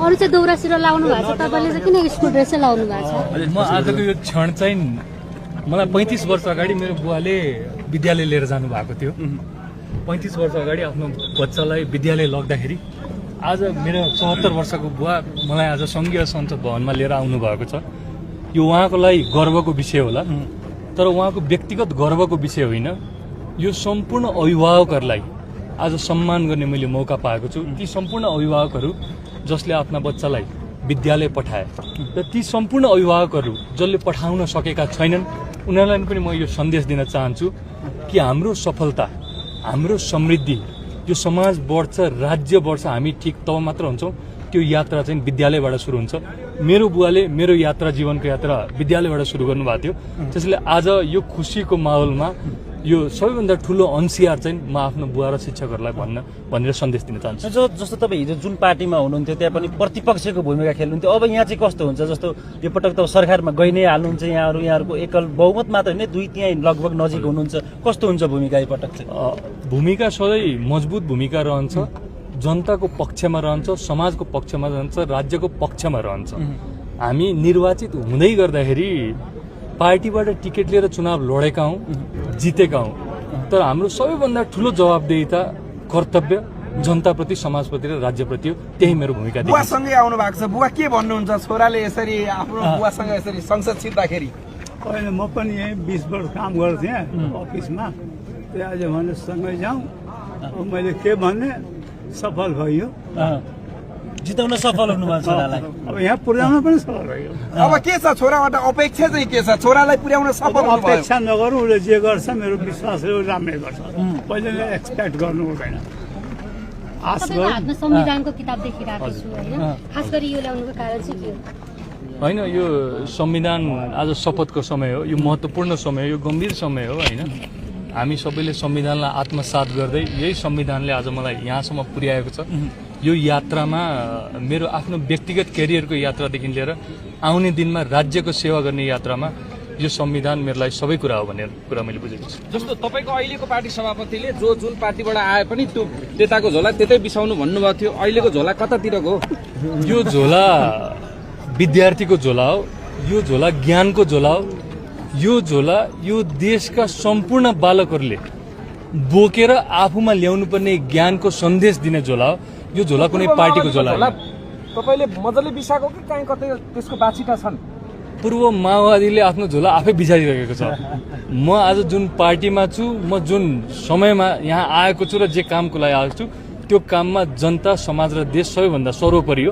अरू चाहिँ दौरा सुरुवाल लाउनु भएको छ, तपाईँले चाहिँ किन स्कुल ड्रेस चाहिँ लाउनु भएको छ? म आजको यो क्षण चाहिँ मलाई 35 वर्ष अगाडि मेरो बुवाले विद्यालय लिएर जानु भएको थियो। 35 वर्ष अगाडि आफ्नो बच्चालाई विद्यालय लग्दाखेरि आज मेरो 74 वर्षको बुवा मलाई आज सङ्घीय संसद भवनमा लिएर आउनु भएको छ। यो उहाँको लागि गर्वको विषय होला, तर उहाँको व्यक्तिगत गर्वको विषय होइन। यो सम्पूर्ण अभिभावकहरूलाई आज सम्मान गर्ने मैले मौका पाएको छु। ती सम्पूर्ण अभिभावकहरू जसले आफ्ना बच्चालाई विद्यालय पठाए र ती सम्पूर्ण अभिभावकहरू जसले पठाउन सकेका छैनन् उनीहरूलाई पनि म यो सन्देश दिन चाहन्छु कि हाम्रो सफलता, हाम्रो समृद्धि, यो समाज बढ्छ, राज्य बढ्छ, हामी ठिक तब मात्र हुन्छौँ। त्यो यात्रा चाहिँ विद्यालयबाट सुरु हुन्छ। मेरो बुवाले मेरो यात्रा, जीवनको यात्रा विद्यालयबाट सुरु गर्नुभएको थियो। त्यसैले आज यो खुसीको माहौलमा यो सबैभन्दा ठुलो अंशियार चाहिँ म आफ्नो बुवा र शिक्षकहरूलाई भनेर सन्देश दिन चाहन्छु। जस्तो तपाईँ हिजो जुन पार्टीमा हुनुहुन्थ्यो त्यहाँ पनि प्रतिपक्षको भूमिका खेल्नुहुन्थ्यो, अब यहाँ चाहिँ कस्तो हुन्छ? जस्तो यो पटक त सरकारमा गइ नै हाल्नुहुन्छ यहाँहरूको एकल बहुमत मात्र होइन, दुई त्यहाँ लगभग नजिक हुनुहुन्छ, कस्तो हुन्छ भूमिका यो पटक चाहिँ? भूमिका सधैँ मजबुत भूमिका रहन्छ, जनताको पक्षमा रहन्छ, समाजको पक्षमा रहन्छ, राज्यको पक्षमा रहन्छ। हामी निर्वाचित हुँदै गर्दाखेरि पार्टीबाट टिकट लिएर चुनाव लडेका हौँ, जितेका हौँ, तर हाम्रो सबैभन्दा ठुलो जवाबदेहिता, कर्तव्य जनताप्रति, समाजप्रति र राज्यप्रति हो। त्यही मेरो भूमिका देखिन्छ। बुवासँगै आउनु भएको छ, बुवा के भन्नुहुन्छ छोराले यसरी आफ्नो बुवासँग यसरी संसद छिर्दाखेरि? होइन, म पनि यहीँ 20 वर्ष काम गर्थेँ अफिसमा, त्यहाँ आज भने सँगै जाउँ। अब मैले के भने सफल भयो, जिताउन सफल हुनुभयो छोरालाई, अब यहाँ पुर्याउन पनि सफल भयो। अब के छ छोराबाट अपेक्षा चाहिँ के छ? छोरालाई पुर्याउन सफल हुनुभयो। अपेक्षा नगरौँ, उसले जे गर्छ मेरो विश्वासले राम्रै गर्छ, पहिले एक्सपेक्ट गर्नु हुँदैन। आश तपाईँको हातमा संविधानको किताब देखिरहेको छु होइन, खास गरी यो ल्याउनुको कारण चाहिँ के हो? होइन, यो संविधान आज शपथको समय हो, यो महत्त्वपूर्ण समय हो, यो गम्भीर समय हो होइन। हामी सबैले संविधानलाई आत्मसात गर्दै यही संविधानले आज मलाई यहाँसम्म पुर्याएको छ। यो यात्रामा मेरो आफ्नो व्यक्तिगत करियरको यात्रादेखि लिएर आउने दिनमा राज्यको सेवा गर्ने यात्रामा यो संविधान मेरो लागि सबै कुरा हो भन्ने कुरा मैले बुझेको छु। जस्तो तपाईँको अहिलेको पार्टी सभापतिले जुन पार्टीबाट आए पनि त्यो त्यताको झोला त्यतै बिसाउनु भन्नुभएको थियो, अहिलेको झोला कतातिरको हो? यो झोला विद्यार्थीको झोला हो, यो झोला ज्ञानको झोला हो, यो झोला यो देशका सम्पूर्ण बालकहरूले बोकेर आफूमा ल्याउनु पर्ने ज्ञानको सन्देश दिने झोला हो। यो झोला कुनै पार्टीको झोला होइन। तपाईँले मजाले बिसाएको कि कहीँ कतै त्यसको बाछिटा छन्? पूर्व माओवादीले आफ्नो झोला आफै बिसारिरहेको छ। म आज जुन पार्टीमा छु, म जुन समयमा यहाँ आएको छु र जे कामको लागि आएको छु, त्यो काममा जनता, समाज र देश सबैभन्दा सर्वोपरि हो।